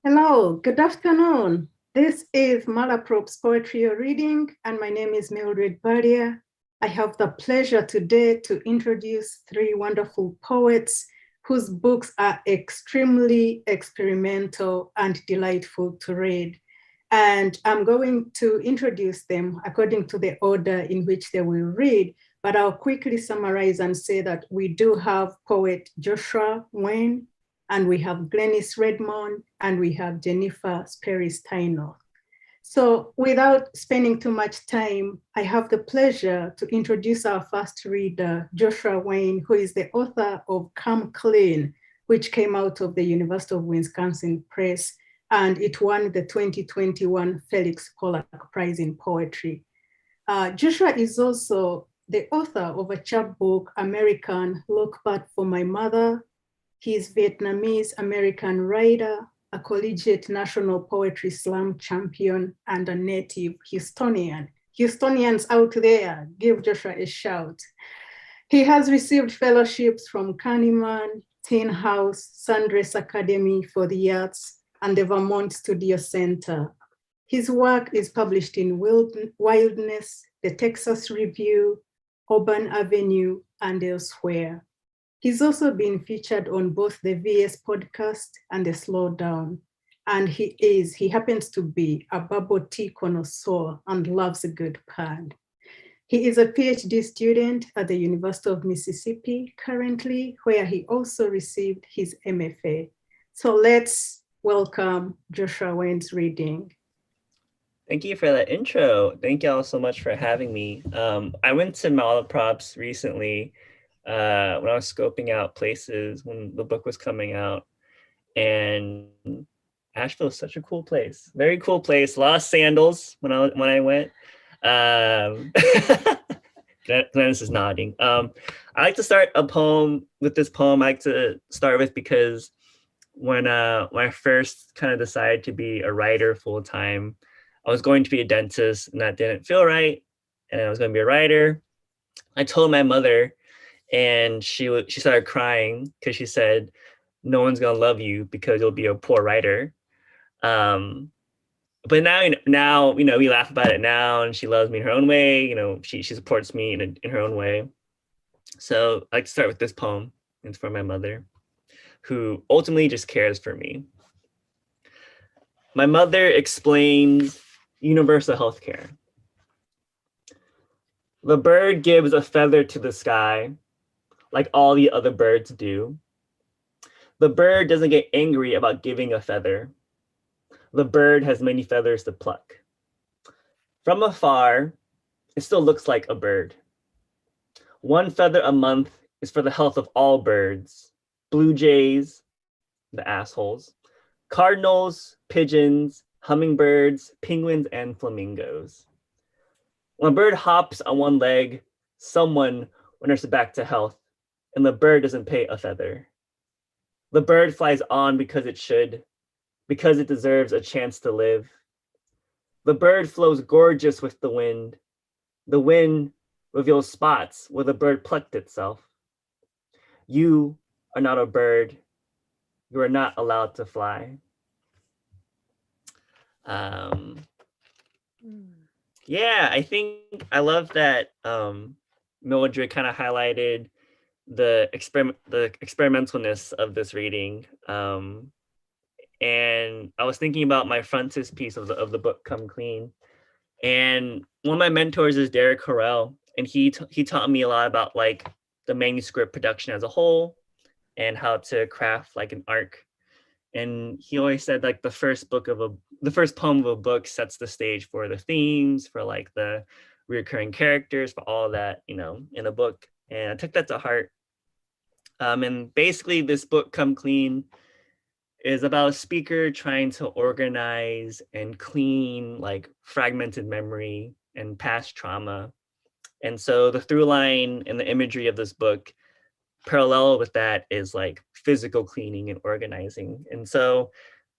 Hello, good afternoon. This is Malaprop's Poetrio reading, and my name is Mildred Barya. I have the pleasure today to introduce three wonderful poets whose books are extremely experimental and delightful to read. And I'm going to introduce them according to the order in which they will read, but I'll quickly summarize and say that we do have poet Joshua Nguyen, and we have Glenis Redmond, and we have Jennifer Sperry Steinorth. So without spending too much time, I have the pleasure to introduce our first reader, Joshua Nguyen, who is the author of Come Clean, which came out of the University of Wisconsin Press, and it won the 2021 Felix Pollack Prize in Poetry. Joshua is also the author of a chapbook, American Look Back for My Mother. He is Vietnamese American writer, a collegiate national poetry slam champion, and a native Houstonian. Houstonians out there, give Joshua a shout. He has received fellowships from Kahneman, Tin House, Sandres Academy for the Arts, and the Vermont Studio Center. His work is published in Wildness, the Texas Review, Urban Avenue, and elsewhere. He's also been featured on both the VS podcast and the Slowdown. And he happens to be a bubble tea connoisseur and loves a good pad. He is a PhD student at the University of Mississippi currently, where he also received his MFA. So let's welcome Joshua Nguyen's reading. Thank you for that intro. Thank you all so much for having me. I went to Malaprops recently when I was scoping out places when the book was coming out, and Asheville is such a cool place. Very cool place. A lot of sandals when I went. Glennis is nodding. I like to start a poem with this poem. I like to start with because when I first kind of decided to be a writer full time, I was going to be a dentist, and that didn't feel right. And I was going to be a writer. I told my mother, and she started crying because she said, "No one's gonna love you because you'll be a poor writer." But now we laugh about it now, and she loves me in her own way. She supports me in her own way. So I like to start with this poem. It's for my mother, who ultimately just cares for me. My mother explains universal healthcare. The bird gives a feather to the sky, like all the other birds do. The bird doesn't get angry about giving a feather. The bird has many feathers to pluck. From afar, it still looks like a bird. One feather a month is for the health of all birds. Blue jays, the assholes, cardinals, pigeons, hummingbirds, penguins, and flamingos. When a bird hops on one leg, someone will nurse it back to health, and the bird doesn't pay a feather. The bird flies on because it should, because it deserves a chance to live. The bird flows gorgeous with the wind. The wind reveals spots where the bird plucked itself. You are not a bird. You are not allowed to fly. Yeah, I think I love that Mildred kind of highlighted the experimentalness of this reading. And I was thinking about my frontispiece of the book, Come Clean. And one of my mentors is Derek Horrell, and he taught me a lot about like the manuscript production as a whole and how to craft like an arc. And he always said like the first poem of a book sets the stage for the themes, for like the recurring characters, for all that, in a book. And I took that to heart. And basically this book, Come Clean, is about a speaker trying to organize and clean like fragmented memory and past trauma. And so the through line and the imagery of this book parallel with that is like physical cleaning and organizing. And so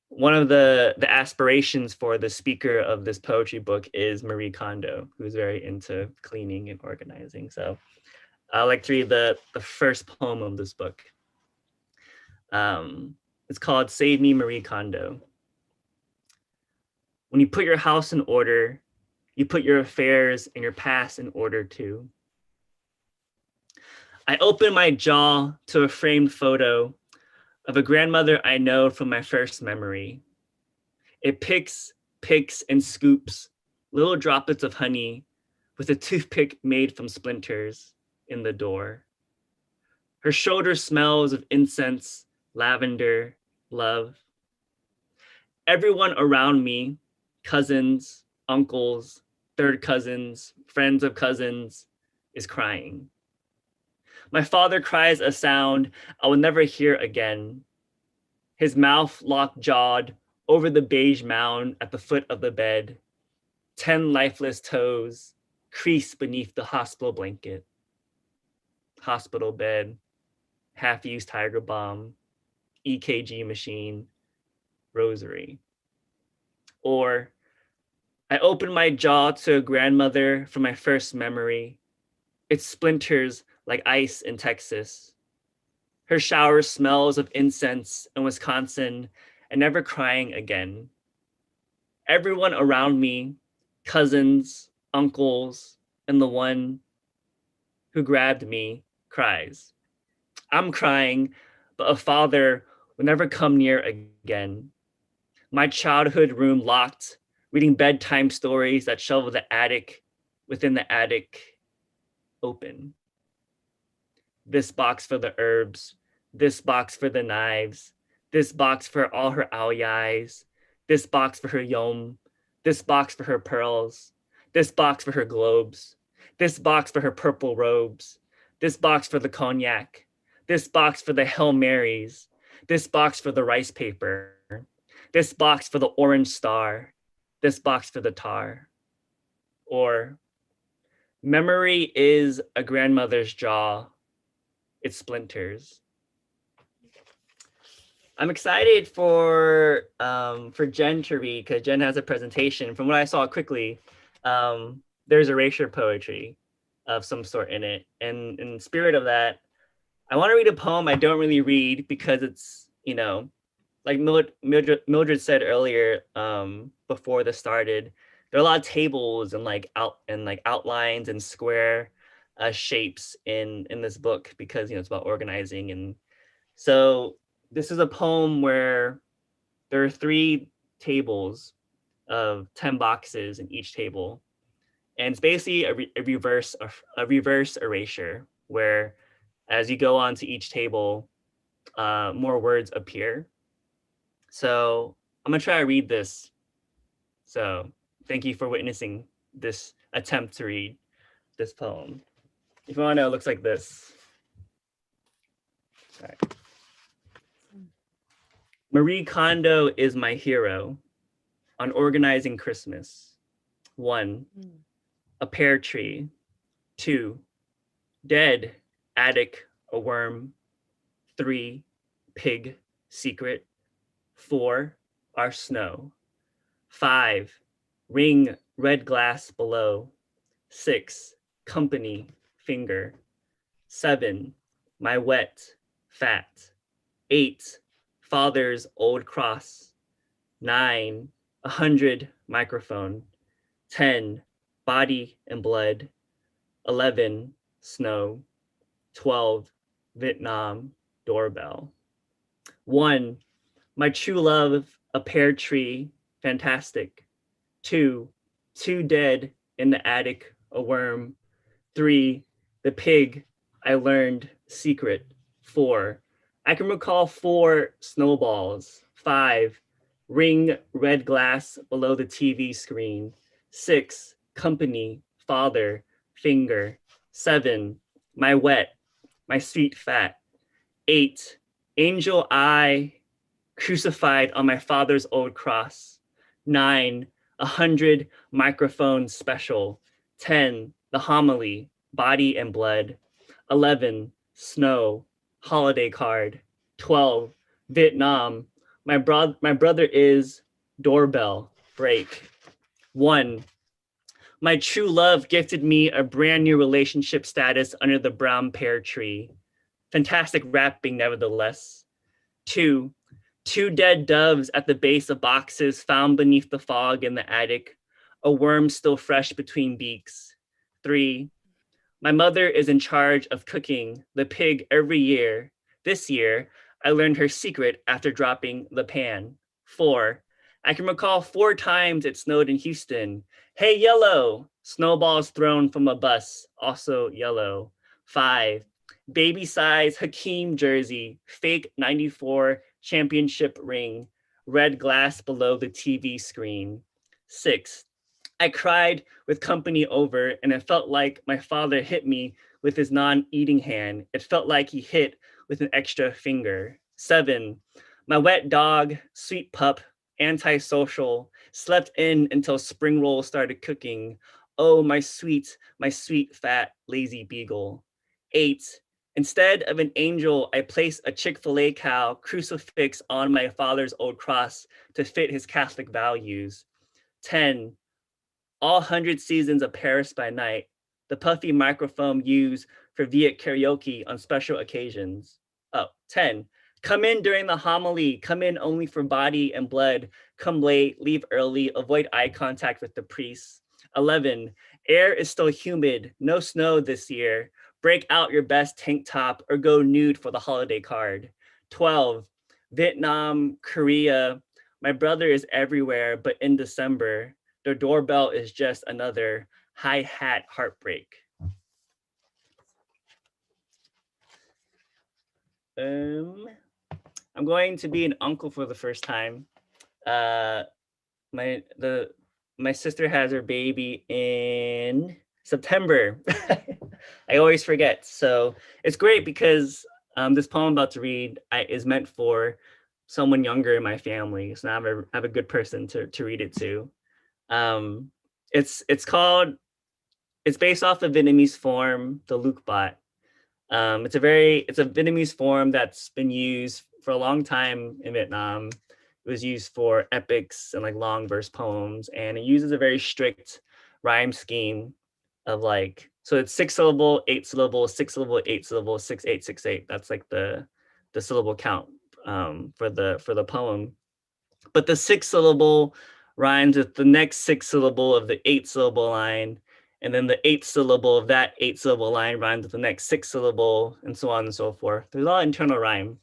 one of the aspirations for the speaker of this poetry book is Marie Kondo, who's very into cleaning and organizing. So I like to read the first poem of this book. It's called Save Me, Marie Kondo. When you put your house in order, you put your affairs and your past in order too. I open my jaw to a framed photo of a grandmother I know from my first memory. It picks, and scoops little droplets of honey with a toothpick made from splinters in the door. Her shoulder smells of incense, lavender, love. Everyone around me, cousins, uncles, third cousins, friends of cousins, is crying. My father cries a sound I will never hear again. His mouth locked-jawed over the beige mound at the foot of the bed. 10 lifeless toes creased beneath the hospital blanket. Hospital bed, half-used tiger balm, EKG machine, rosary. Or I open my jaw to a grandmother from my first memory. It splinters like ice in Texas. Her shower smells of incense in Wisconsin and never crying again. Everyone around me, cousins, uncles, and the one who grabbed me cries. I'm crying, but a father will never come near again. My childhood room locked, reading bedtime stories that shovel the attic within the attic open. This box for the herbs, this box for the knives, this box for all her aoyais, this box for her yom, this box for her pearls, this box for her globes, this box for her purple robes, this box for the cognac, this box for the Hail Marys, this box for the rice paper, this box for the orange star, this box for the tar. Or memory is a grandmother's jaw, it splinters. I'm excited for Jen to read because Jen has a presentation. From what I saw quickly, there's erasure poetry of some sort in it. And in the spirit of that, I want to read a poem I don't really read because it's, you know, like Mildred said earlier, before this started, there are a lot of tables and outlines and square shapes in this book because, you know, it's about organizing. And so this is a poem where there are 3 tables of 10 boxes in each table. And it's basically a reverse erasure where as you go on to each table, more words appear. So I'm gonna try to read this. So thank you for witnessing this attempt to read this poem. If you wanna know, it looks like this. All right. Marie Kondo is my hero on organizing Christmas. 1, a pear tree. 2, dead, attic, a worm. 3, pig, secret. 4, our snow. 5, ring, red glass below. 6, company, finger. 7, my wet, fat. 8, father's old cross. 9, 100, microphone. 10, body and blood. 11, snow. 12, Vietnam, doorbell. 1, my true love, a pear tree, fantastic. 2, 2 dead in the attic, a worm. 3, the pig, I learned, secret. 4, I can recall 4 snowballs. 5, ring, red glass below the TV screen. 6, company, father, finger. 7, my wet, my sweet fat. 8, angel eye, crucified on my father's old cross. 9, 100, microphone special. 10, the homily, body and blood. 11, snow, holiday card. 12, Vietnam, my brother is doorbell, break. 1, my true love gifted me a brand new relationship status under the brown pear tree. Fantastic rapping nevertheless. 2, 2 dead doves at the base of boxes found beneath the fog in the attic, a worm still fresh between beaks. 3, my mother is in charge of cooking the pig every year. This year, I learned her secret after dropping the pan. 4, I can recall 4 times it snowed in Houston. Hey, yellow! Snowballs thrown from a bus, also yellow. 5, baby size Hakeem jersey, fake 94 championship ring, red glass below the TV screen. 6, I cried with company over, and it felt like my father hit me with his non-eating hand. It felt like he hit with an extra finger. 7, my wet dog, sweet pup, antisocial, slept in until spring rolls started cooking. Oh, my sweet, fat, lazy beagle. 8, instead of an angel, I placed a Chick-fil-A cow crucifix on my father's old cross to fit his Catholic values. 10, all 100 seasons of Paris by Night, the puffy microphone used for Viet karaoke on special occasions. 10, come in during the homily, come in only for body and blood, come late, leave early, avoid eye contact with the priest. 11, air is still humid, no snow this year, break out your best tank top or go nude for the holiday card. 12, Vietnam, Korea, my brother is everywhere, but in December, the doorbell is just another hi-hat heartbreak. I'm going to be an uncle for the first time. My sister has her baby in September. I always forget. So it's great because this poem I'm about to read is meant for someone younger in my family. So now I have a good person to read it to. It's based off the Vietnamese form, the Luc Bot. It's a Vietnamese form that's been used for a long time in Vietnam. It was used for epics and like long verse poems, and it uses a very strict rhyme scheme of like, so it's 6 syllable, 8 syllable, 6 syllable, 8 syllable, 6 8 6 8. That's like the syllable count for the poem. But the 6 syllable rhymes with the next 6 syllable of the 8 syllable line, and then the 8th syllable of that 8 syllable line rhymes with the next 6 syllable, and so on and so forth. There's a lot of internal rhyme.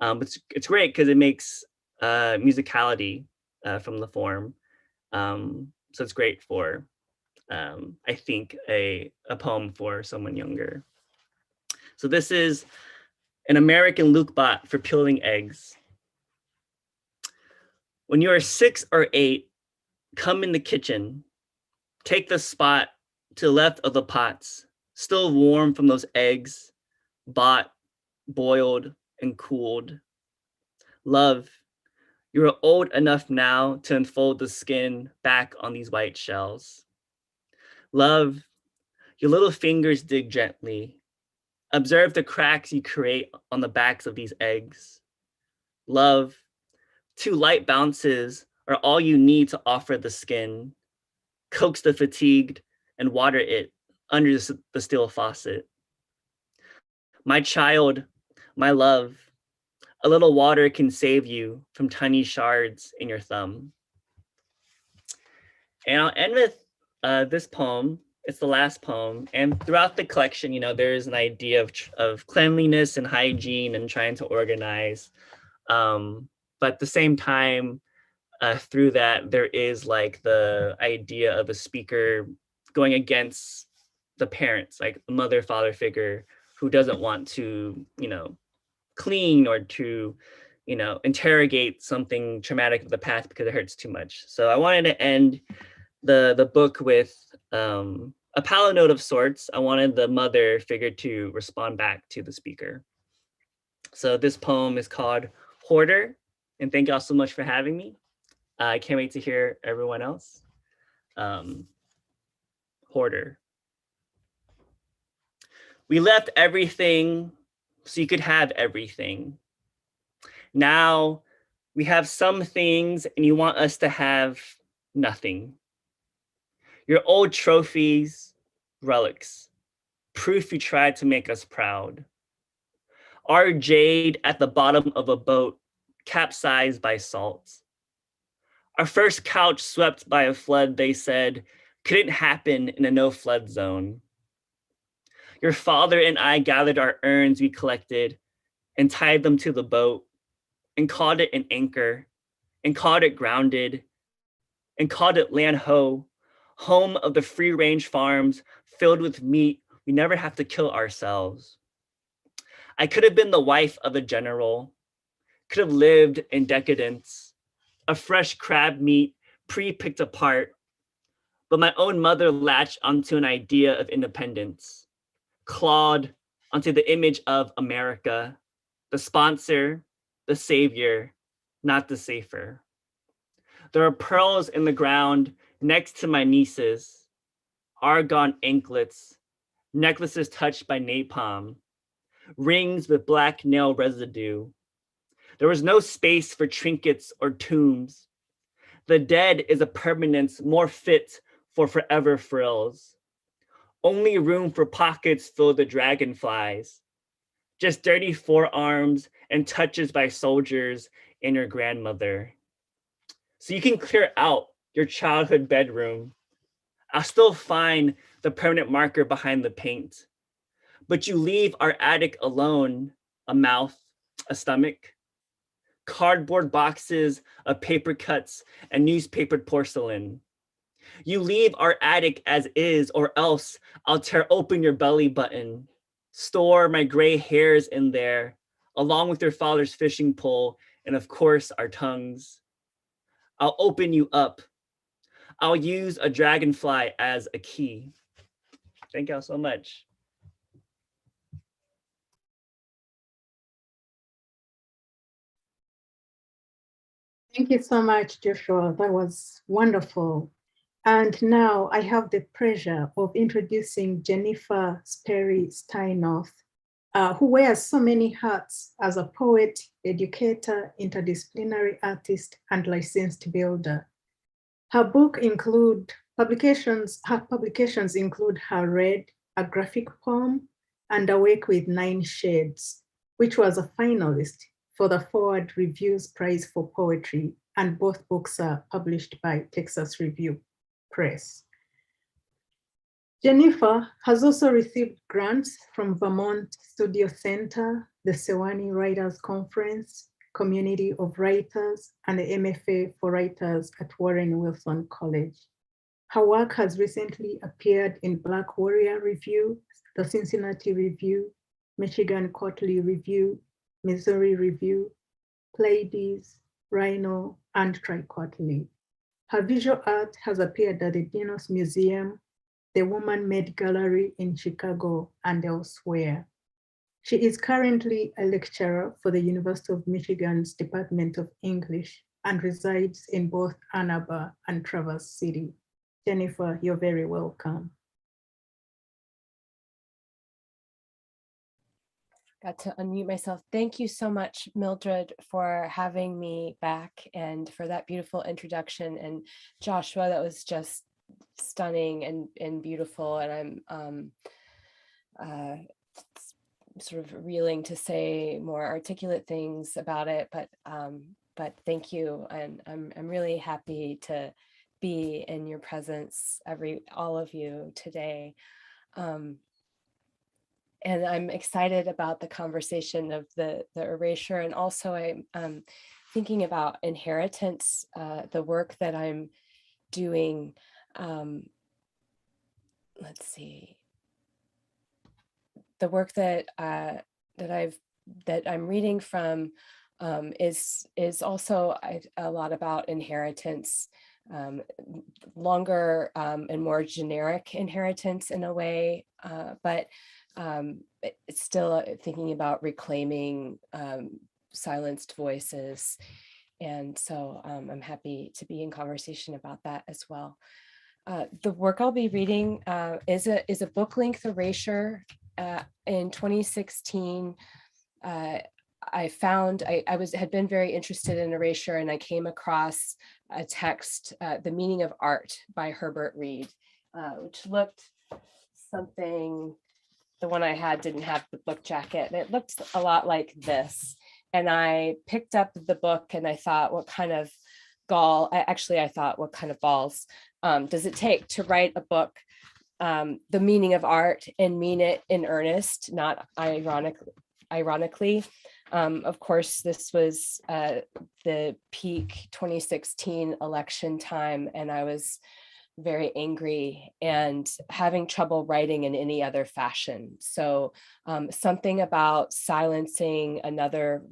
It's great because it makes musicality from the form. So it's great for, I think, a poem for someone younger. So this is an American Luc Bot for peeling eggs. When you are 6 or 8, come in the kitchen. Take the spot to the left of the pots, still warm from those eggs, bought, boiled, and cooled. Love, you are old enough now to unfold the skin back on these white shells. Love, your little fingers dig gently. Observe the cracks you create on the backs of these eggs. Love, 2 light bounces are all you need to offer the skin. Coax the fatigued and water it under the steel faucet. My child, my love, a little water can save you from tiny shards in your thumb. And I'll end with this poem. It's the last poem. And throughout the collection, there's an idea of cleanliness and hygiene and trying to organize. But at the same time, through that, there is like the idea of a speaker going against the parents, like a mother, father figure who doesn't want to, clean or to, interrogate something traumatic of the past because it hurts too much. So I wanted to end the book with a palette note of sorts. I wanted the mother figure to respond back to the speaker. So this poem is called Hoarder, and thank y'all so much for having me. I can't wait to hear everyone else. Hoarder. We left everything so you could have everything. Now we have some things and you want us to have nothing. Your old trophies, relics, proof you tried to make us proud. Our jade at the bottom of a boat capsized by salt. Our first couch swept by a flood, they said, couldn't happen in a no-flood zone. Your father and I gathered our urns we collected and tied them to the boat and called it an anchor and called it grounded and called it Land Ho, home of the free-range farms filled with meat we never have to kill ourselves. I could have been the wife of a general, could have lived in decadence, a fresh crab meat pre-picked apart, but my own mother latched onto an idea of independence, clawed onto the image of America, the sponsor, the savior, not the safer. There are pearls in the ground next to my nieces, argon anklets, necklaces touched by napalm, rings with black nail residue. There was no space for trinkets or tombs. The dead is a permanence more fit for forever frills. Only room for pockets filled with dragonflies. Just dirty forearms and touches by soldiers and your grandmother. So you can clear out your childhood bedroom. I'll still find the permanent marker behind the paint. But you leave our attic alone, a mouth, a stomach, cardboard boxes of paper cuts and newspapered porcelain. You leave our attic as is, or else I'll tear open your belly button, store my gray hairs in there, along with your father's fishing pole, and of course, our tongues. I'll open you up. I'll use a dragonfly as a key. Thank y'all so much. Thank you so much, Joshua. That was wonderful. And now I have the pleasure of introducing Jennifer Sperry Steinorth, who wears so many hats as a poet, educator, interdisciplinary artist, and licensed builder. Her publications include Her Red, a graphic poem, and Awake with 9 Shades, which was a finalist for the Forward Review's Prize for Poetry, and both books are published by Texas Review Press. Jennifer has also received grants from Vermont Studio Center, the Sewanee Writers Conference, Community of Writers, and the MFA for Writers at Warren Wilson College. Her work has recently appeared in Black Warrior Review, the Cincinnati Review, Michigan Quarterly Review, Missouri Review, Pleiades, Rhino, and Tri-Quarterly. Her visual art has appeared at the Dinos Museum, the Woman Made Gallery in Chicago, and elsewhere. She is currently a lecturer for the University of Michigan's Department of English and resides in both Ann Arbor and Traverse City. Jennifer, you're very welcome. Got to unmute myself. Thank you so much, Mildred, for having me back and for that beautiful introduction. And Joshua, that was just stunning and beautiful. And I'm sort of reeling to say more articulate things about it, but thank you. And I'm really happy to be in your presence, all of you today. And I'm excited about the conversation of the erasure. And also I'm thinking about inheritance, the work that I'm doing. Let's see. The work that I'm reading from is also a lot about inheritance, longer and more generic inheritance in a way, but it's still thinking about reclaiming silenced voices. And so I'm happy to be in conversation about that as well. The work I'll be reading is a book-length erasure. In 2016, I found I had been very interested in erasure, and I came across a text, The Meaning of Art by Herbert Reed, which looked something. The one I had didn't have the book jacket. It looked a lot like this. And I picked up the book and I thought, what kind of gall, I thought, what kind of balls does it take to write a book, the meaning of art, and mean it in earnest, not ironically. Of course, this was the peak 2016 election time, and I was very angry and having trouble writing in any other fashion. So something about silencing another,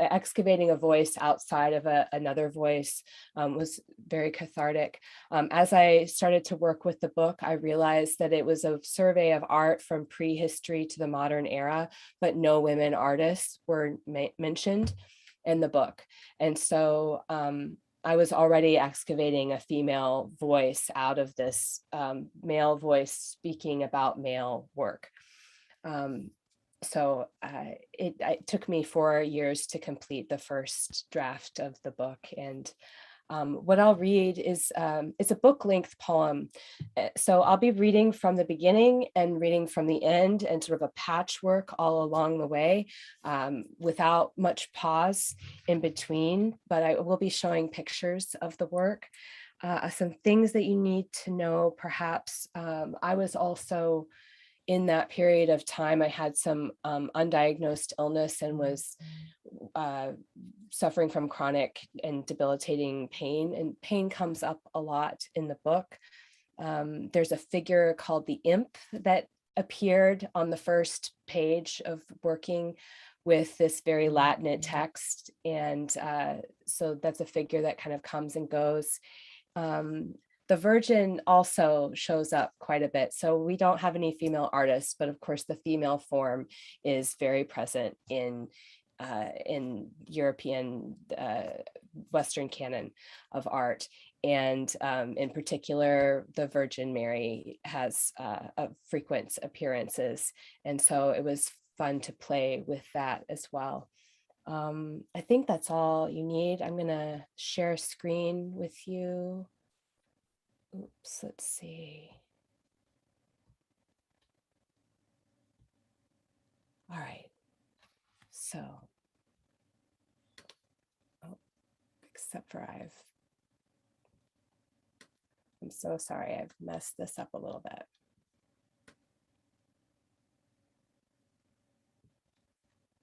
excavating a voice outside of another voice was very cathartic. As I started to work with the book, I realized that it was a survey of art from prehistory to the modern era, but no women artists were mentioned in the book. And so I was already excavating a female voice out of this male voice speaking about male work. So it took me 4 years to complete the first draft of the book. And what I'll read is, it's a book-length poem. So I'll be reading from the beginning and reading from the end, and sort of a patchwork all along the way, without much pause in between, but I will be showing pictures of the work. Some things that you need to know, perhaps. I was also, in that period of time, I had some undiagnosed illness and was suffering from chronic and debilitating pain, and pain comes up a lot in the book. There's a figure called the imp that appeared on the first page of working with this very Latinate text, and so that's a figure that kind of comes and goes. The Virgin also shows up quite a bit. So we don't have any female artists, but of course the female form is very present in European Western canon of art. And in particular, the Virgin Mary has frequent appearances. And so it was fun to play with that as well. I think that's all you need. I'm gonna share a screen with you. Oops, let's see. All right, so, except for I'm so sorry, I've messed this up a little bit.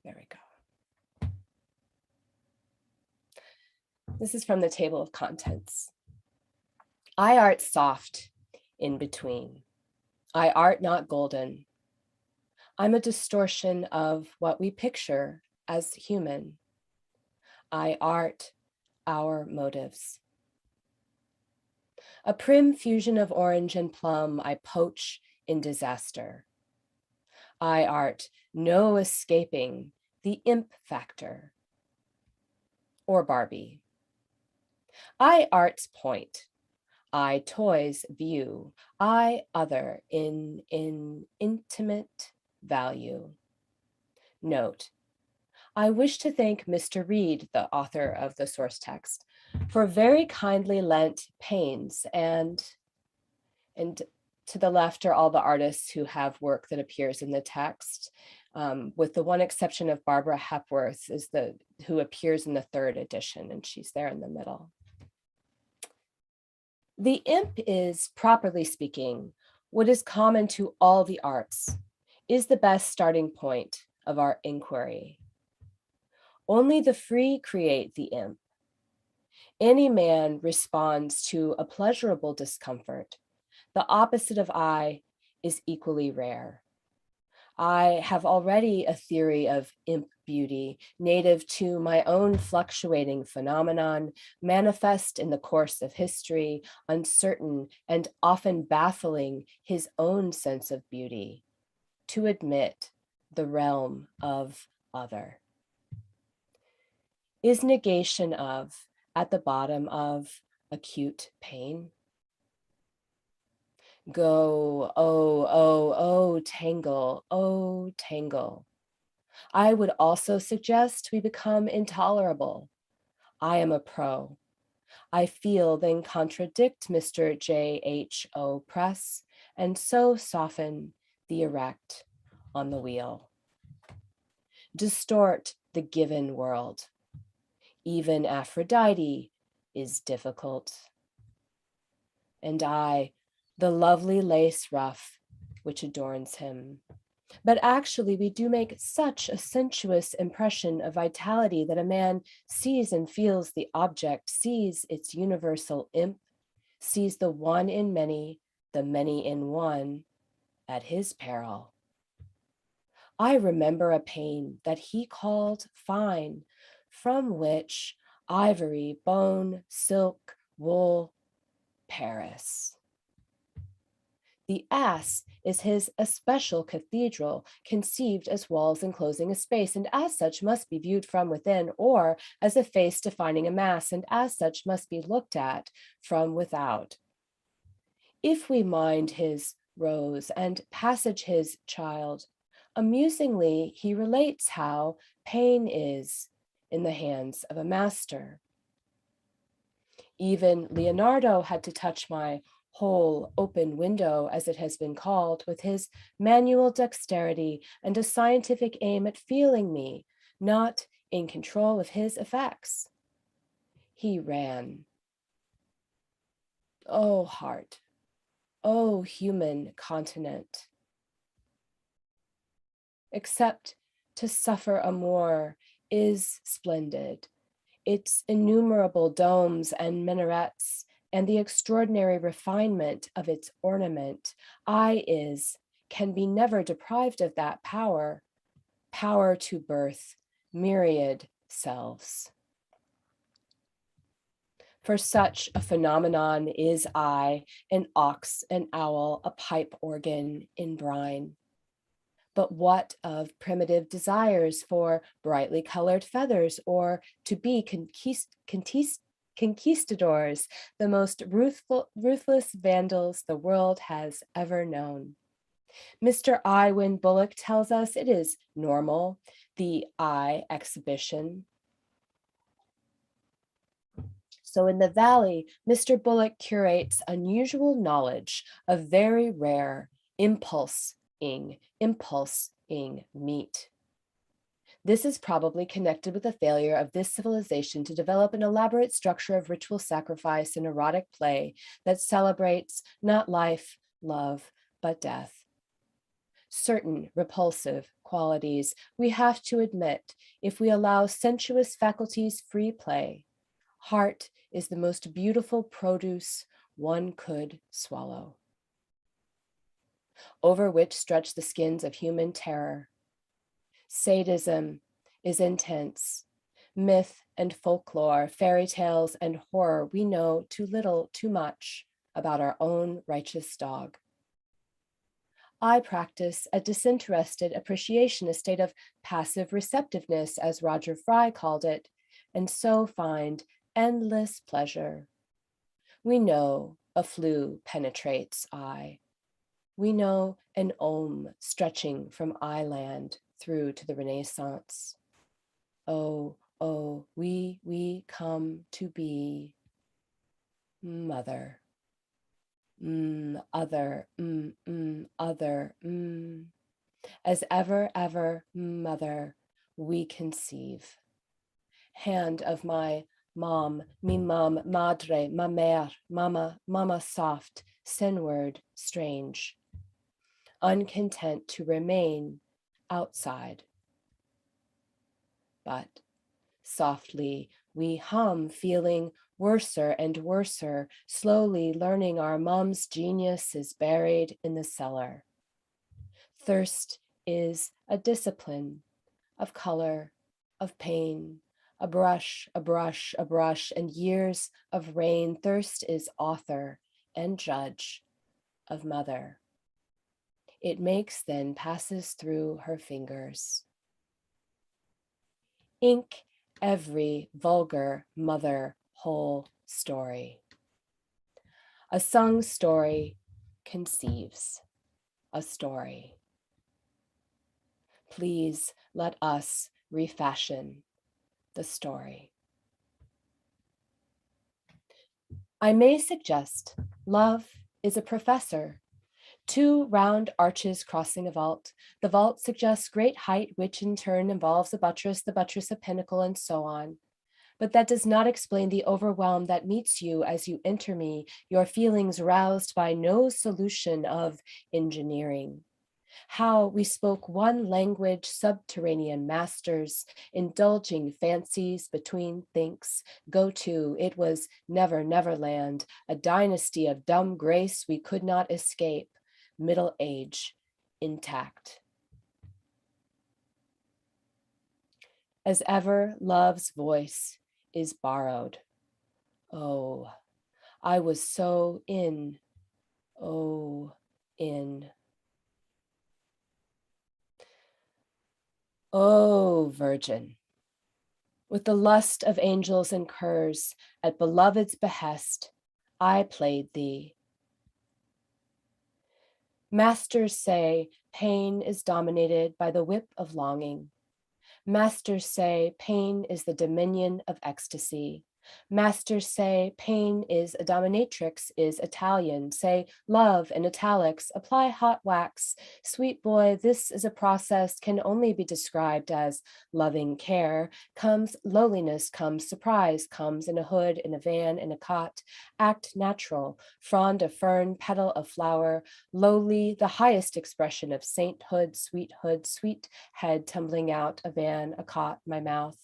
There we go. This is from the table of contents. I art soft in between. I art not golden. I'm a distortion of what we picture as human. I art our motives. A prim fusion of orange and plum, I poach in disaster. I art no escaping the imp factor or Barbie. I art's point. I toys view. I other in intimate value. Note, I wish to thank Mr. Reed, the author of the source text, for very kindly lent pains, and to the left are all the artists who have work that appears in the text, with the one exception of Barbara Hepworth, who appears in the 3rd edition, and she's there in the middle. The imp is, properly speaking, what is common to all the arts, is the best starting point of our inquiry. Only the free create the imp. Any man responds to a pleasurable discomfort. The opposite of I is equally rare. I have already a theory of imp beauty, native to my own fluctuating phenomenon, manifest in the course of history, uncertain and often baffling his own sense of beauty, to admit the realm of other. Is negation of at the bottom of acute pain? Go, oh, tangle. I would also suggest we become intolerable. I am a pro. I feel, then contradict Mr. J.H.O. Press, and so soften the erect on the wheel. Distort the given world. Even Aphrodite is difficult. And I, the lovely lace ruff which adorns him. But actually, we do make such a sensuous impression of vitality that a man sees and feels the object, sees its universal imp, sees the one in many, the many in one, at his peril. I remember a pain that he called fine, from which ivory, bone, silk, wool, Paris. The ass is his especial cathedral, conceived as walls enclosing a space, and as such must be viewed from within, or as a face defining a mass, and as such must be looked at from without. If we mind his rose and passage his child, amusingly he relates how pain is in the hands of a master. Even Leonardo had to touch my whole open window, as it has been called, with his manual dexterity and a scientific aim at feeling me, not in control of his effects. He ran. Oh, heart. Oh, human continent. Except to suffer amour is splendid. Its innumerable domes and minarets and the extraordinary refinement of its ornament, can be never deprived of that power, power to birth myriad selves. For such a phenomenon is I, an ox, an owl, a pipe organ in brine. But what of primitive desires for brightly colored feathers, or to be conquistadors, the most ruthless vandals the world has ever known? Mr. Iwin Bullock tells us it is normal, the eye exhibition. So in the valley, Mr. Bullock curates unusual knowledge of very rare impulsing meat. This is probably connected with the failure of this civilization to develop an elaborate structure of ritual sacrifice and erotic play that celebrates not life, love, but death. Certain repulsive qualities we have to admit if we allow sensuous faculties free play. Heart is the most beautiful produce one could swallow, over which stretch the skins of human terror. Sadism is intense. Myth and folklore, fairy tales and horror, we know too little, too much about our own righteous dog. I practice a disinterested appreciation, a state of passive receptiveness, as Roger Fry called it, and so find endless pleasure. We know a flue penetrates eye. We know an ohm stretching from eyeland through to the Renaissance. Oh, oh, we come to be mother. Other, other, as ever, mother, we conceive. Hand of my mom, mi mam, madre, ma mère, mama soft, sinward, strange, uncontent to remain outside. But softly we hum, feeling worser and worser, slowly learning our mom's genius is buried in the cellar. Thirst is a discipline of color, of pain, a brush, a brush, a brush, and years of rain. Thirst is author and judge of mother. It makes, then passes through her fingers. Ink every vulgar mother whole story. A sung story conceives a story. Please let us refashion the story. I may suggest love is a professor Two round arches crossing a vault. The vault suggests great height, which in turn involves a buttress, the buttress a pinnacle, and so on. But that does not explain the overwhelm that meets you as you enter me, your feelings roused by no solution of engineering. How we spoke one language, subterranean masters, indulging fancies between thinks, go to, it was never, neverland, a dynasty of dumb grace we could not escape, middle age, intact. As ever, love's voice is borrowed. Oh, I was so in, oh, in. Oh, virgin, with the lust of angels and curs, at beloved's behest, I played thee. Masters say pain is dominated by the whip of longing. Masters say pain is the dominion of ecstasy. Masters say pain is a dominatrix, is Italian. Say love in italics, apply hot wax. Sweet boy, this is a process can only be described as loving care. Comes lowliness, comes surprise, comes in a hood, in a van, in a cot. Act natural, frond of fern, petal of flower. Lowly, the highest expression of sainthood, sweet head tumbling out, a van, a cot, my mouth.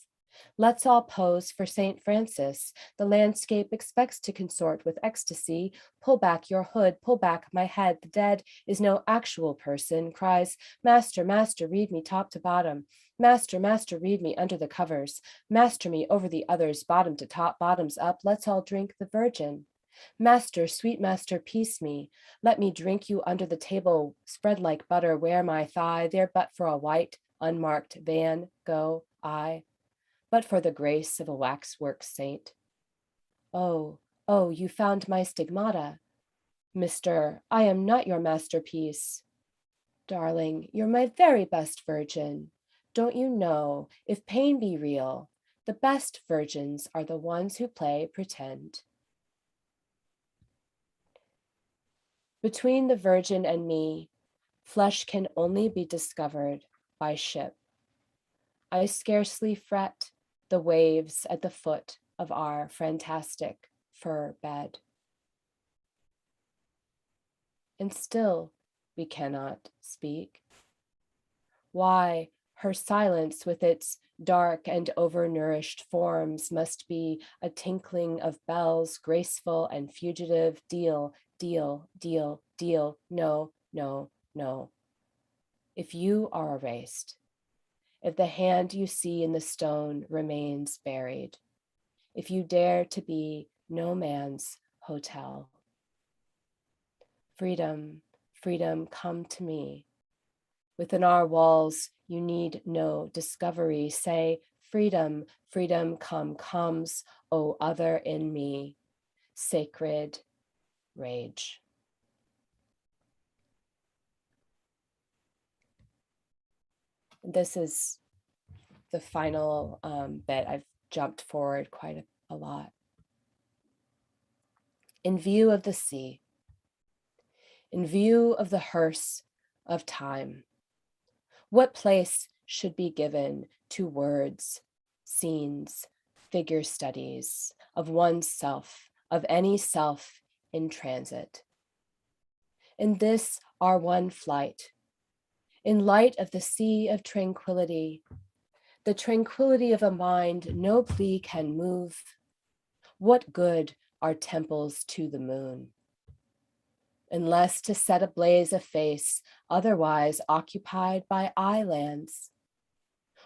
Let's all pose for St. Francis. The landscape expects to consort with ecstasy. Pull back your hood, pull back my head. The dead is no actual person, cries, Master, Master, read me top to bottom. Master, Master, read me under the covers. Master me over the others, bottom to top, bottoms up. Let's all drink the Virgin. Master, sweet master, peace me. Let me drink you under the table, spread like butter, wear my thigh, there but for a white, unmarked van, go, I. But for the grace of a waxwork saint. Oh, oh, you found my stigmata. Mister, I am not your masterpiece. Darling, you're my very best virgin. Don't you know, if pain be real, the best virgins are the ones who play pretend. Between the virgin and me, flesh can only be discovered by ship. I scarcely fret the waves at the foot of our fantastic fur bed. And still we cannot speak. Why her silence with its dark and overnourished forms must be a tinkling of bells, graceful and fugitive, deal, deal, deal, deal, no, no, no. If you are erased, if the hand you see in the stone remains buried, if you dare to be no man's hotel. Freedom, freedom, come to me. Within our walls, you need no discovery. Say, freedom, freedom, come, comes, O other in me, sacred rage. This is the final bit. I've jumped forward quite a lot. In view of the sea, in view of the hearse of time, what place should be given to words, scenes, figure studies of one's self, of any self in transit? In this our one flight, in light of the sea of tranquility, the tranquility of a mind no plea can move, what good are temples to the moon? Unless to set ablaze a face otherwise occupied by islands.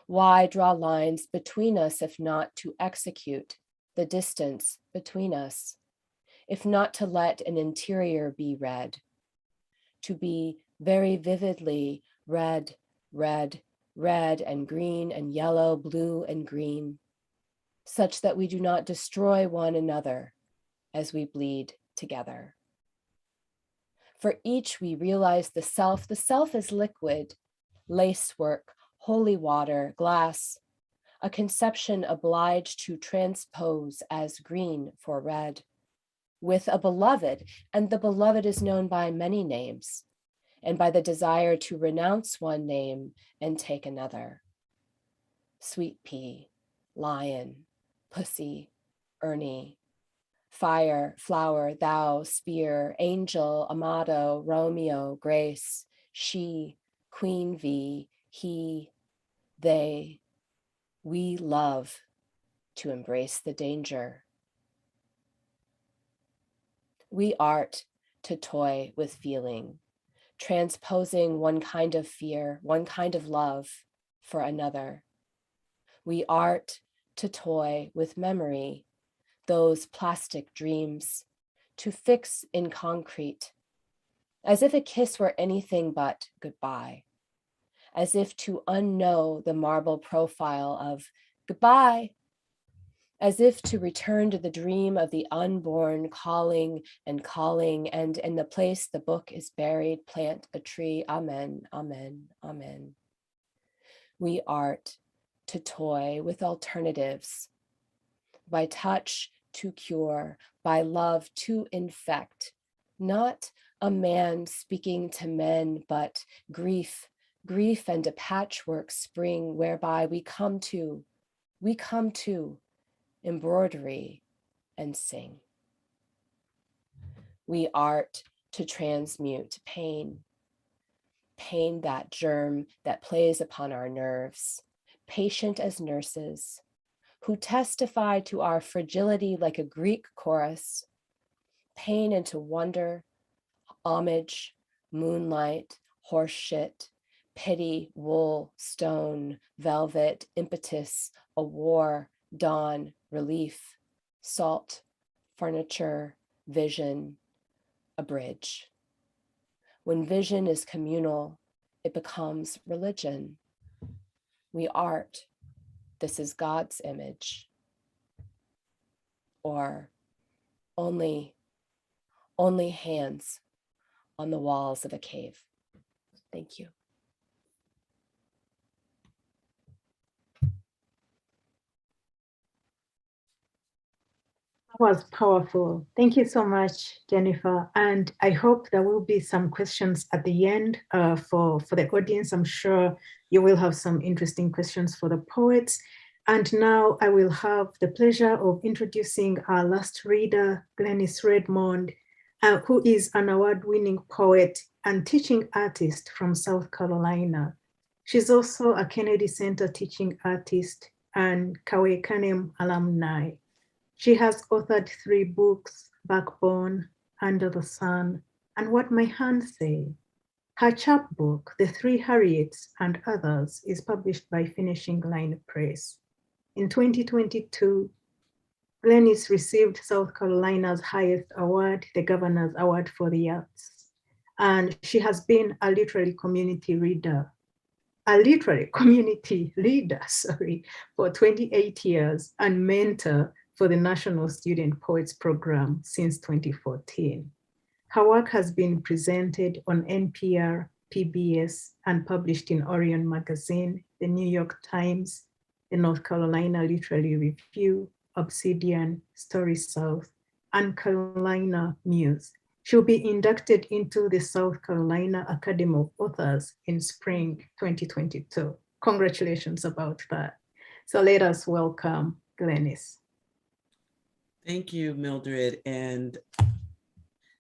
Why draw lines between us if not to execute the distance between us, if not to let an interior be read, to be very vividly red, red, red and green and yellow, blue and green, such that we do not destroy one another as we bleed together. For each we realize the self is liquid, lacework, holy water, glass, a conception obliged to transpose as green for red, with a beloved, and the beloved is known by many names, and by the desire to renounce one name and take another. Sweet pea, lion, pussy, Ernie, fire, flower, thou, spear, angel, amado, Romeo, grace, she, queen V, he, they, we love to embrace the danger. We art to toy with feeling, transposing one kind of fear, one kind of love for another. We art to toy with memory, those plastic dreams, to fix in concrete, as if a kiss were anything but goodbye, as if to unknow the marble profile of goodbye, as if to return to the dream of the unborn calling, and in the place the book is buried, plant a tree. Amen, amen, amen. We art to toy with alternatives, by touch to cure, by love to infect, not a man speaking to men, but grief and a patchwork spring whereby we come to embroidery and sing. We art to transmute pain, that germ that plays upon our nerves, patient as nurses, who testify to our fragility like a Greek chorus, pain into wonder, homage, moonlight, horseshit, pity, wool, stone, velvet, impetus, a war, dawn, relief, salt, furniture, vision, a bridge. When vision is communal, it becomes religion. We art, this is God's image, or only hands on the walls of a cave. Thank you. That was powerful. Thank you so much, Jennifer. And I hope there will be some questions at the end for the audience. I'm sure you will have some interesting questions for the poets. And now I will have the pleasure of introducing our last reader, Glenis Redmond, who is an award-winning poet and teaching artist from South Carolina. She's also a Kennedy Center teaching artist and Kawe Kanem alumni. She has authored 3 books, Backbone, Under the Sun, and What My Hands Say. Her chapbook, The Three Harriets and Others, is published by Finishing Line Press. In 2022, Glenis received South Carolina's highest award, the Governor's Award for the Arts. And she has been a literary community leader, for 28 years and mentor for the National Student Poets Program since 2014. Her work has been presented on NPR, PBS, and published in Orion Magazine, the New York Times, the North Carolina Literary Review, Obsidian, Story South, and Carolina Muse. She'll be inducted into the South Carolina Academy of Authors in spring 2022. Congratulations about that. So let us welcome Glenis. Thank you, Mildred. And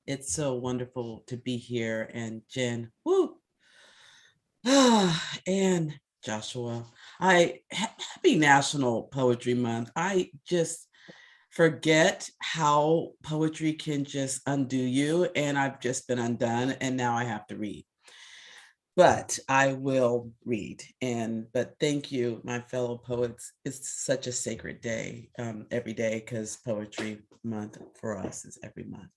it's so wonderful to be here. And Jen, woo. And Joshua, happy National Poetry Month. I just forget how poetry can just undo you. And I've just been undone. And now I have to read. But I will read. But thank you, my fellow poets. It's such a sacred day every day, because Poetry Month for us is every month.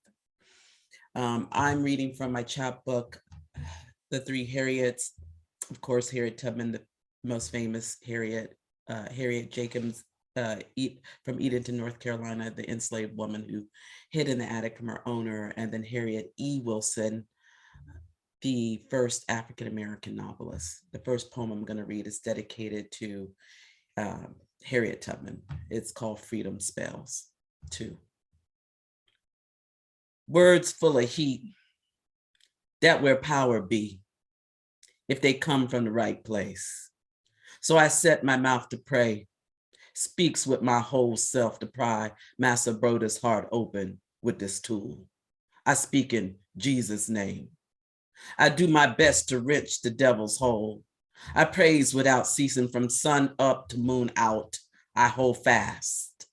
I'm reading from my chapbook, The Three Harriets. Of course, Harriet Tubman, the most famous Harriet Jacobs from Edenton, North Carolina, the enslaved woman who hid in the attic from her owner, and then Harriet E. Wilson, the first African-American novelist. The first poem I'm going to read is dedicated to Harriet Tubman. It's called Freedom Spells 2. Words full of heat, that where power be, if they come from the right place. So I set my mouth to pray, speaks with my whole self to pry Master Broder's heart open with this tool. I speak in Jesus' name. I do my best to wrench the devil's hole. I praise without ceasing from sun up to moon out. I hold fast.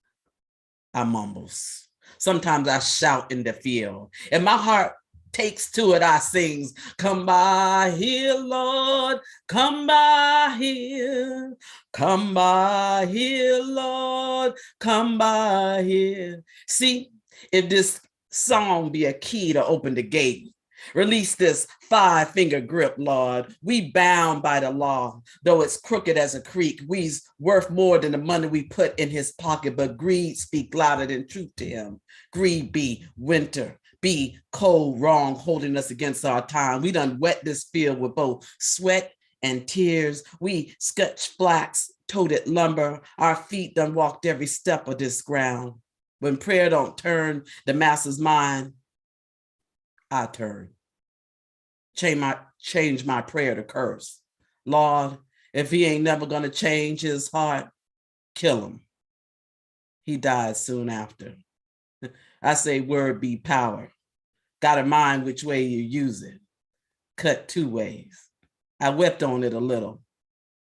I mumbles. Sometimes I shout in the field. And my heart takes to it, I sings, come by here, Lord, come by here. Come by here, Lord, come by here. See, if this song be a key to open the gate, release this 5-finger grip, Lord. We bound by the law, though it's crooked as a creek. We's worth more than the money we put in his pocket, but greed speak louder than truth to him. Greed be winter, be cold, wrong, holding us against our time. We done wet this field with both sweat and tears. We scutched flax, toted lumber. Our feet done walked every step of this ground. When prayer don't turn the master's mind, I turn. Change my prayer to curse. Lord, if he ain't never gonna change his heart, kill him. He died soon after. I say word be power. Got a mind which way you use it. Cut 2 ways. I wept on it a little,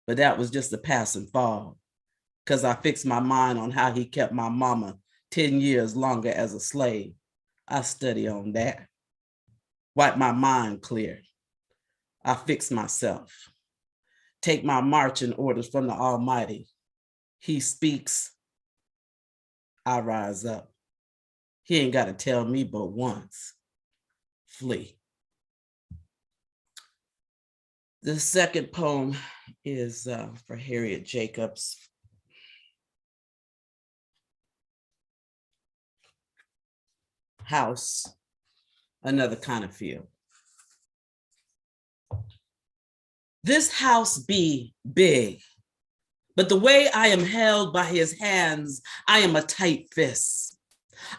but that was just a passing fall, because I fixed my mind on how he kept my mama 10 years longer as a slave. I study on that. Wipe my mind clear. I fix myself. Take my marching orders from the Almighty. He speaks, I rise up. He ain't got to tell me but once. Flee. The second poem is for Harriet Jacobs. House, another kind of field. This house be big, but the way I am held by his hands, I am a tight fist.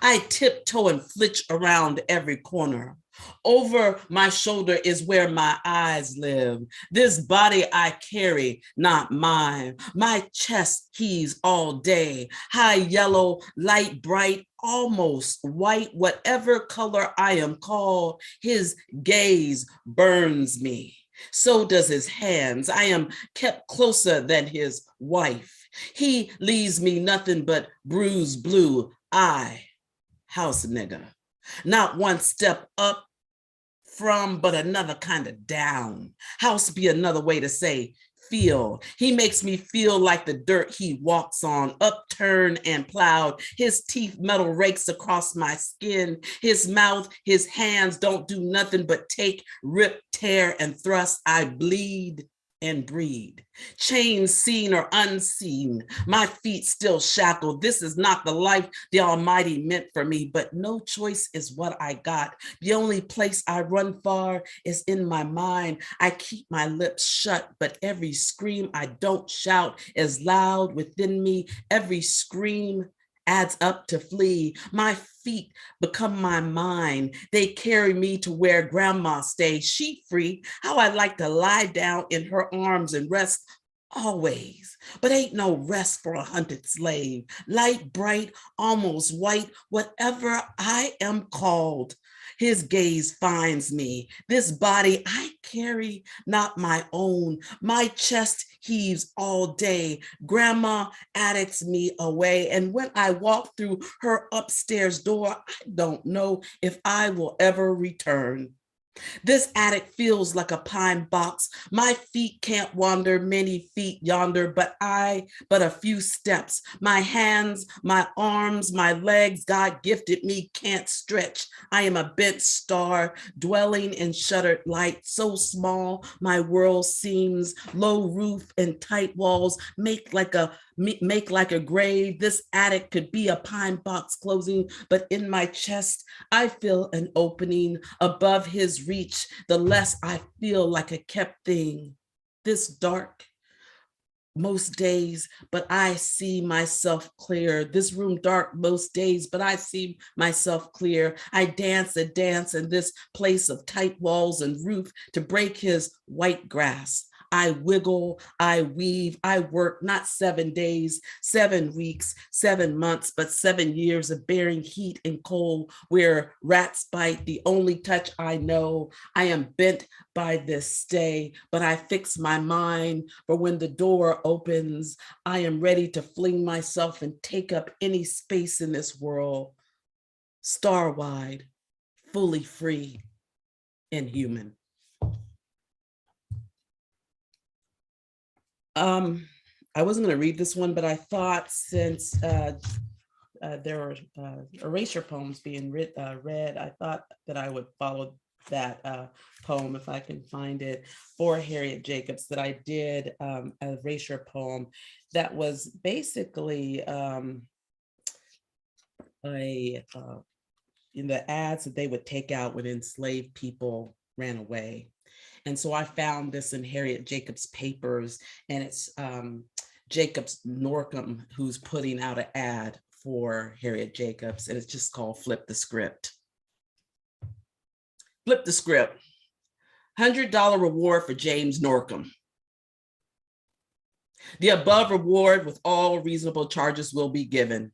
I tiptoe and flitch around every corner. Over my shoulder is where my eyes live. This body I carry, not mine. My chest heaves all day. High yellow, light bright, almost white, whatever color I am called, his gaze burns me. So does his hands. I am kept closer than his wife. He leaves me nothing but bruised blue. I, house nigga, not one step up from, but another kind of down. House be another way to say feel. He makes me feel like the dirt he walks on, upturned and plowed. His teeth metal rakes across my skin. His mouth, his hands don't do nothing but take, rip, tear, and thrust. I bleed and breed. Chains seen or unseen, my feet still shackled. This is not the life the Almighty meant for me, but no choice is what I got. The only place I run far is in my mind. I keep my lips shut, but every scream I don't shout is loud within me. Every scream adds up to flee. My feet become my mind. They carry me to where grandma stays. She free. How I like to lie down in her arms and rest always. But ain't no rest for a hunted slave. Light, bright, almost white, whatever I am called. His gaze finds me. This body I carry, not my own. My chest heaves all day. Grandma addicts me away. And when I walk through her upstairs door, I don't know if I will ever return. This attic feels like a pine box. My feet can't wander many feet yonder, but a few steps. My hands, my arms, my legs, God gifted me, can't stretch. I am a bent star, dwelling in shuttered light, so small my world seems. Low roof and tight walls make like a grave. This attic could be a pine box closing, but in my chest, I feel an opening above his reach. The less I feel like a kept thing. This dark, most days, but I see myself clear. This room dark most days, but I see myself clear. I dance a dance in this place of tight walls and roof to break his white grass. I wiggle, I weave, I work not 7 days, 7 weeks, 7 months, but 7 years of bearing heat and cold where rats bite, the only touch I know. I am bent by this stay, but I fix my mind for when the door opens, I am ready to fling myself and take up any space in this world, star-wide, fully free and human. I wasn't going to read this one, but I thought since there are erasure poems being read, I thought that I would follow that poem, if I can find it, for Harriet Jacobs, that I did an erasure poem that was basically in the ads that they would take out when enslaved people ran away. And so I found this in Harriet Jacobs' papers, and it's Jacobs Norcom who's putting out an ad for Harriet Jacobs, and it's just called Flip the Script. Flip the script. $100 reward for James Norcom. The above reward with all reasonable charges will be given.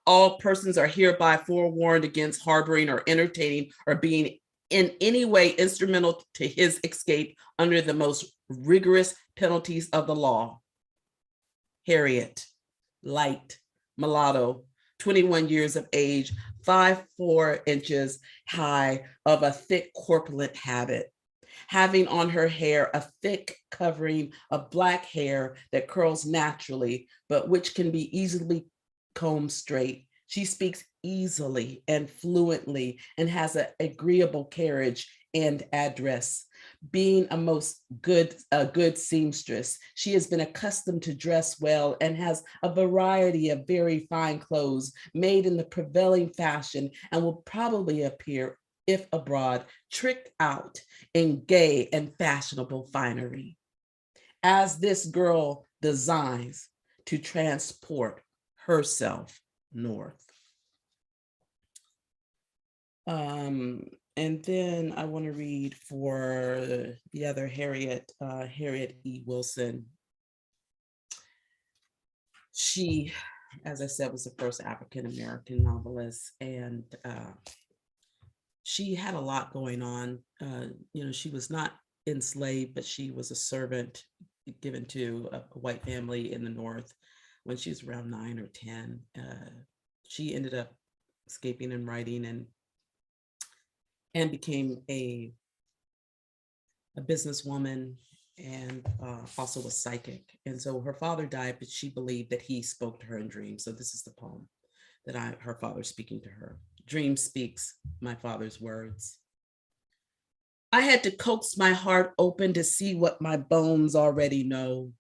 All persons are hereby forewarned against harboring or entertaining or being in any way instrumental to his escape under the most rigorous penalties of the law. Harriet, light, mulatto, 21 years of age, 5'4" high, of a thick corpulent habit, having on her hair a thick covering of black hair that curls naturally, but which can be easily combed straight. She speaks easily and fluently and has an agreeable carriage and address. Being a good seamstress, she has been accustomed to dress well and has a variety of very fine clothes made in the prevailing fashion and will probably appear, if abroad, tricked out in gay and fashionable finery. As this girl designs to transport herself north. And then I want to read for the other Harriet, Harriet E Wilson. She, as I said, was the first African-American novelist, and she had a lot going on. She was not enslaved, but she was a servant given to a white family in the North when she was around 9 or 10. She ended up escaping and writing and became a businesswoman and also a psychic. And so her father died, but she believed that he spoke to her in dreams. So this is the poem that her father speaking to her. Dream speaks my father's words. I had to coax my heart open to see what my bones already know.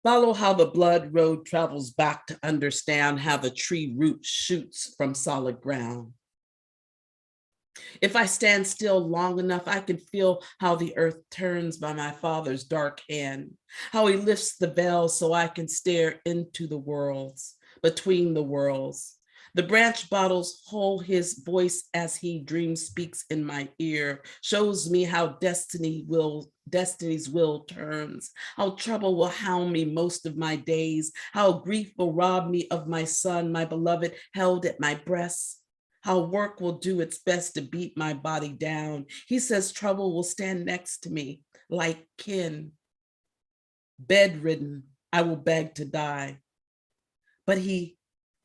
Follow how the blood road travels back to understand how the tree root shoots from solid ground. If I stand still long enough, I can feel how the earth turns by my father's dark hand, how he lifts the veil so I can stare into the worlds, between the worlds. The branch bottles hold his voice as he dream speaks in my ear, shows me how destiny's will turns, how trouble will hound me most of my days, how grief will rob me of my son, my beloved held at my breast. How work will do its best to beat my body down. He says trouble will stand next to me like kin. Bedridden, I will beg to die. But he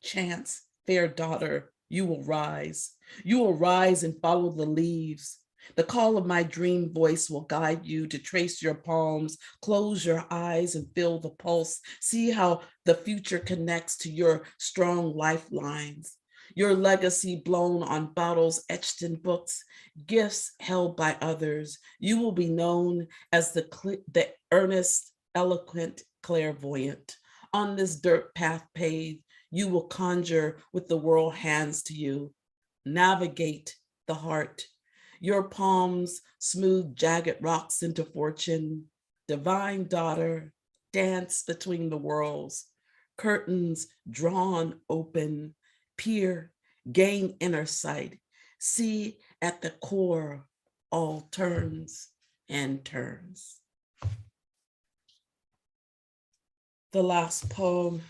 chants, fair daughter, you will rise. You will rise and follow the leaves. The call of my dream voice will guide you to trace your palms, close your eyes and feel the pulse. See how the future connects to your strong lifelines. Your legacy blown on bottles etched in books, gifts held by others. You will be known as the earnest, eloquent, clairvoyant. On this dirt path paved, you will conjure with the world hands to you. Navigate the heart. Your palms smooth jagged rocks into fortune. divine daughter, dance between the worlds, curtains drawn open, peer, gain inner sight, see at the core all turns and turns. The last poem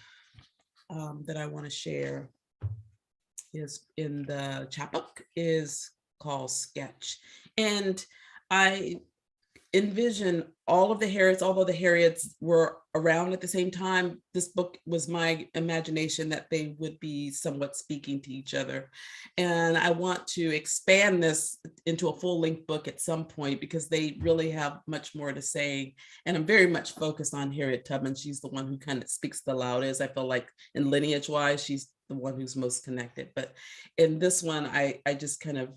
that I want to share is in the chapbook is called Sketch. And I envision all of the Harriets, although the Harriets were around at the same time, this book was my imagination that they would be somewhat speaking to each other. And I want to expand this into a full-length book at some point because they really have much more to say. And I'm very much focused on Harriet Tubman. She's the one who kind of speaks the loudest. I feel like in lineage-wise, she's the one who's most connected. But in this one, I just kind of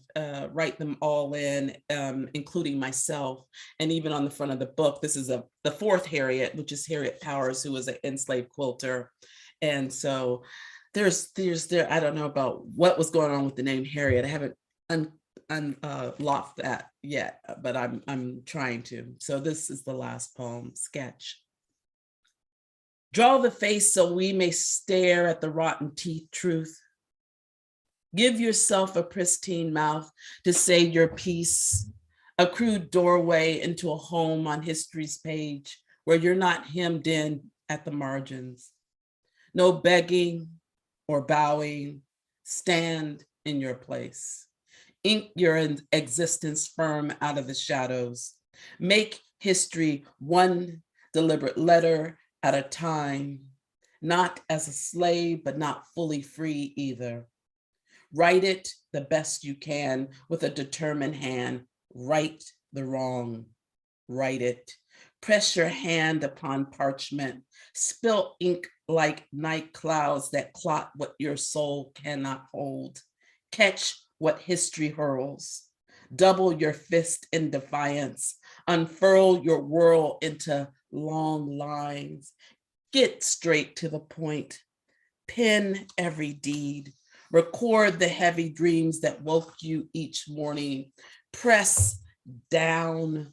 write them all in, including myself. And even on the front of the book, this is the fourth Harriet, which is Harriet Powers, who was an enslaved quilter. And so there's I don't know about what was going on with the name Harriet. I haven't unlocked that yet, but I'm trying to. So this is the last poem, Sketch. Draw the face so we may stare at the rotten teeth truth. Give yourself a pristine mouth to say your piece, a crude doorway into a home on history's page where you're not hemmed in at the margins. No begging or bowing, stand in your place. Ink your existence firm out of the shadows. Make history one deliberate letter at a time, not as a slave, but not fully free either. Write it the best you can with a determined hand. Right the wrong, write it. Press your hand upon parchment. Spill ink like night clouds that clot what your soul cannot hold. Catch what history hurls. Double your fist in defiance. Unfurl your world into long lines. Get straight to the point. Pen every deed. Record the heavy dreams that woke you each morning. Press down.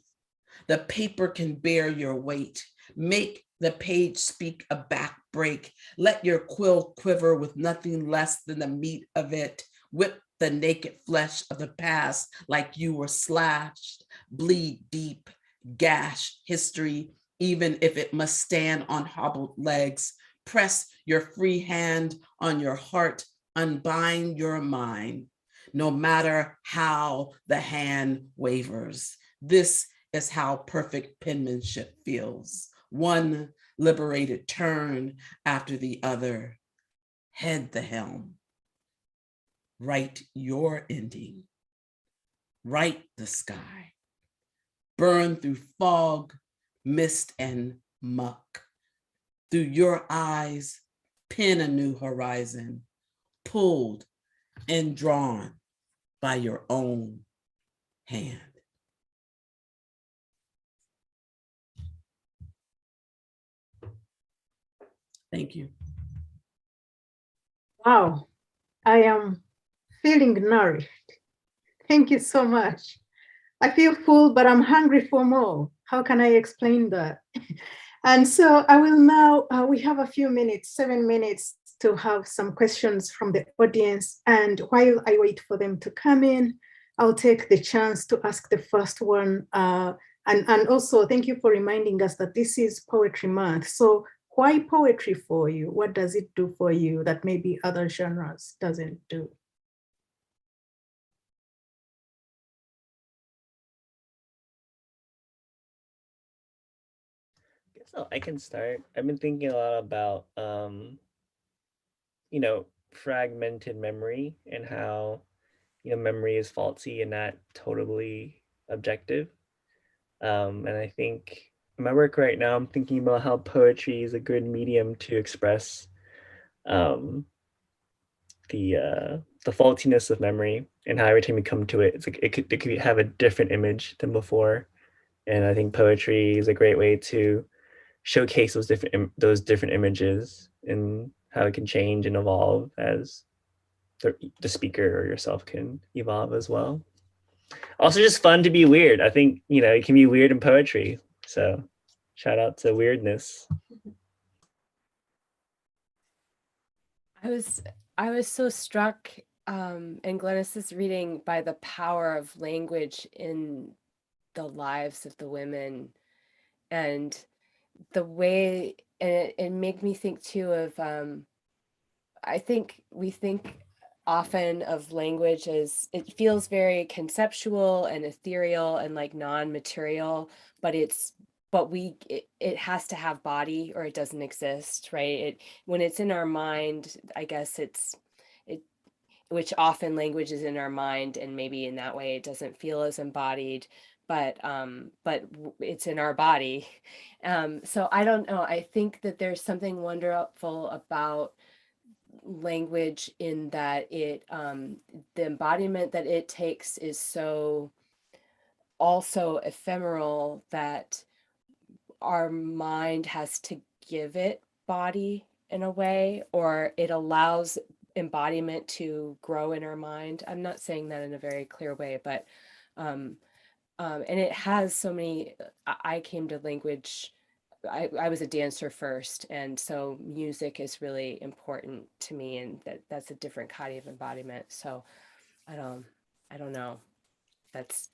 The paper can bear your weight. Make the page speak a back break. Let your quill quiver with nothing less than the meat of it. Whip the naked flesh of the past like you were slashed. Bleed deep, gash history, even if it must stand on hobbled legs. Press your free hand on your heart, unbind your mind, no matter how the hand wavers. This is how perfect penmanship feels. One liberated turn after the other. Head the helm. Write your ending. Write the sky. Burn through fog, mist, and muck. Through your eyes, pen a new horizon, pulled and drawn by your own hand. Thank you. Wow, I am feeling nourished. Thank you so much. I feel full, but I'm hungry for more. How can I explain that? And so I will now, we have a few minutes, 7 minutes to have some questions from the audience. And while I wait for them to come in, I'll take the chance to ask the first one. And also thank you for reminding us that this is Poetry Month. So why poetry for you? What does it do for you that maybe other genres doesn't do? So I can start. I've been thinking a lot about, fragmented memory and how, memory is faulty and not totally objective. And I think in my work right now, I'm thinking about how poetry is a good medium to express the faultiness of memory and how every time you come to it, it's like it could have a different image than before. And I think poetry is a great way to showcase those different images and how it can change and evolve as the speaker or yourself can evolve as well. Also just fun to be weird. I think, it can be weird in poetry. So Shout out to weirdness. I was so struck in Glenis's reading by the power of language in the lives of the women, and the way it made me think too of I think we think often of language as it feels very conceptual and ethereal and like non-material, but it has to have body or it doesn't exist, right? When it's in our mind, I guess it which often language is in our mind, and maybe in that way it doesn't feel as embodied, but it's in our body. So I don't know, I think that there's something wonderful about language in that the embodiment that it takes is so also ephemeral that our mind has to give it body in a way, or it allows embodiment to grow in our mind. I'm not saying that in a very clear way, but and it has so many. I came to language, I was a dancer first, and so music is really important to me, and that's a different kind of embodiment. So I don't know, that's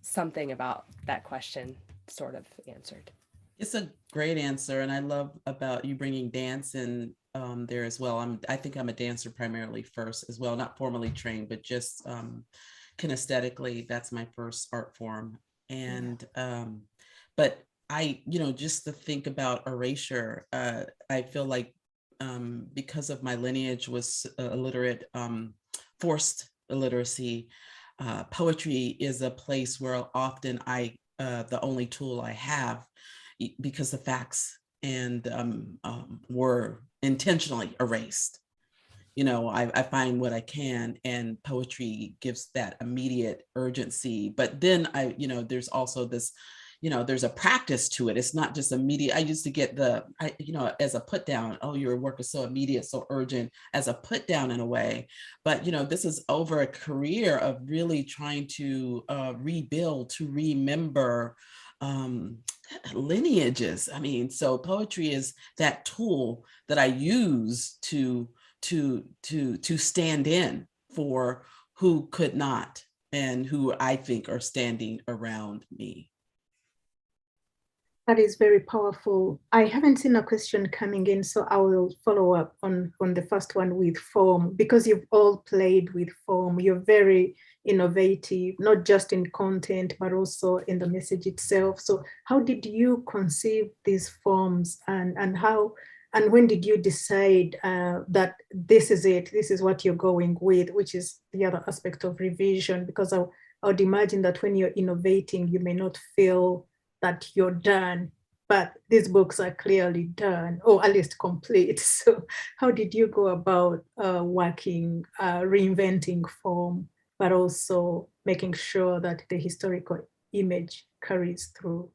something about that question sort of answered. It's a great answer, and I love about you bringing dance in there as well. I think I'm a dancer primarily first as well, not formally trained, but just kinesthetically, that's my first art form. And but just to think about erasure, I feel like because of my lineage was illiterate, forced illiteracy, poetry is a place where often the only tool I have, because the facts and were intentionally erased. I find what I can, and poetry gives that immediate urgency. But then there's also this, there's a practice to it. It's not just immediate. I used to get as a put down, oh, your work is so immediate, so urgent, as a put down in a way. But, this is over a career of really trying to rebuild, to remember lineages. I mean, so poetry is that tool that I use to stand in for who could not, and who I think are standing around me. That is very powerful. I haven't seen a question coming in, so I will follow up on the first one with form, because you've all played with form. You're very innovative, not just in content, but also in the message itself. So how did you conceive these forms, and when did you decide that this is it, this is what you're going with, which is the other aspect of revision? Because I would imagine that when you're innovating, you may not feel that you're done, but these books are clearly done, or at least complete. So how did you go about working, reinventing form, but also making sure that the historical image carries through?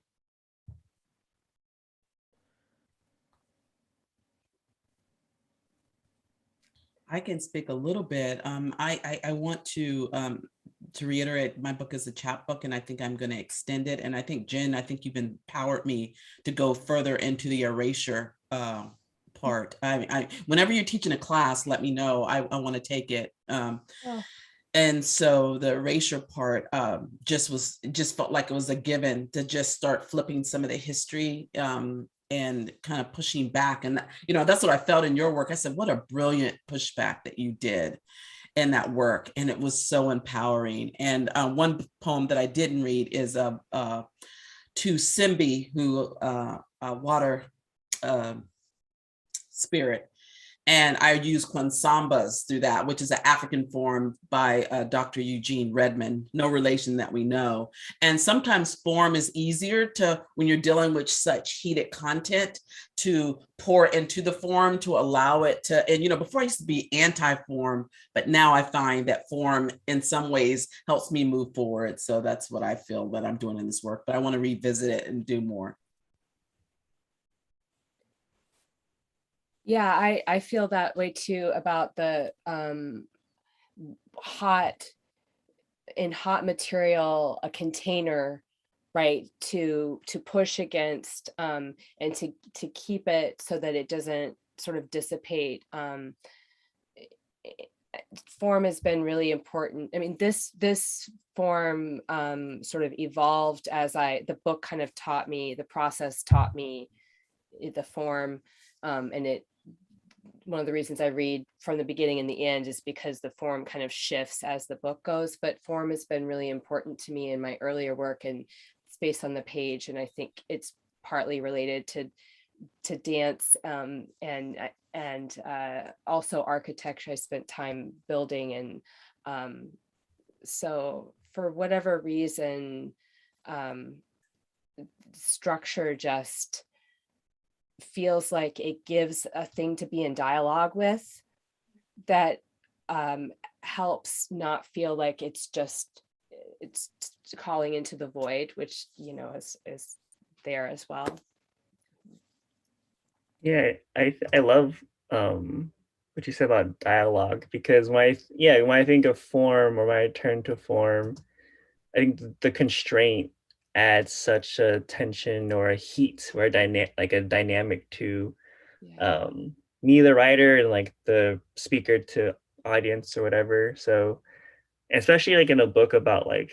I can speak a little bit. I want to reiterate, my book is a chapbook, and I think I'm going to extend it. And I think, Jen, I think you've empowered me to go further into the erasure part. Whenever you're teaching a class, let me know. I want to take it. And so the erasure part just felt like it was a given to just start flipping some of the history and kind of pushing back. And, that's what I felt in your work. I said, what a brilliant pushback that you did in that work. And it was so empowering. And one poem that I didn't read is to Simbi, who water spirit. And I use Kwansambas through that, which is an African form by Dr. Eugene Redmond, no relation that we know. And sometimes form is easier to, when you're dealing with such heated content, to pour into the form, to allow it to, and before I used to be anti-form, but now I find that form in some ways helps me move forward. So that's what I feel that I'm doing in this work, but I want to revisit it and do more. Yeah, I feel that way too about the hot material, a container, right, to push against and to keep it so that it doesn't sort of dissipate. Form has been really important. I mean, this form sort of evolved as the book kind of taught me, the process taught me the form, and one of the reasons I read from the beginning and the end is because the form kind of shifts as the book goes, but form has been really important to me in my earlier work, and it's based on the page, and I think it's partly related to dance and also architecture. I spent time building, and so for whatever reason, structure just feels like it gives a thing to be in dialogue with that helps not feel like it's calling into the void, which is there as well. Yeah, I love what you said about dialogue, because when I think of form, or when I turn to form, I think the constraint adds such a tension or a heat or a dynamic to me, the writer, and like the speaker to audience or whatever. So especially like in a book about like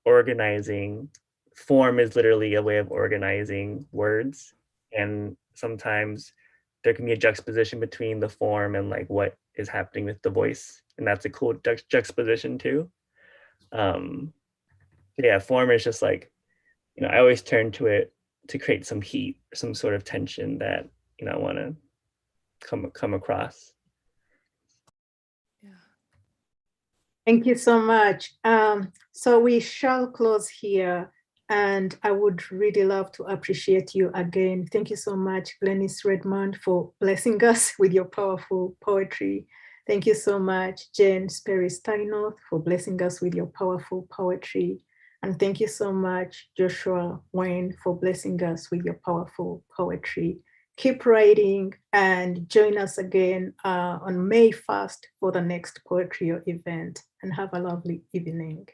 organizing, form is literally a way of organizing words, and sometimes there can be a juxtaposition between the form and like what is happening with the voice, and that's a cool juxtaposition too. Yeah, form is just like, I always turn to it to create some heat, some sort of tension that I want to come across. Yeah. Thank you so much. So we shall close here, and I would really love to appreciate you again. Thank you so much, Glenis Redmond, for blessing us with your powerful poetry. Thank you so much, Jennifer Sperry Steinorth, for blessing us with your powerful poetry. And thank you so much, Joshua Nguyen, for blessing us with your powerful poetry. Keep writing and join us again on May 1st for the next Poetrio event, and have a lovely evening.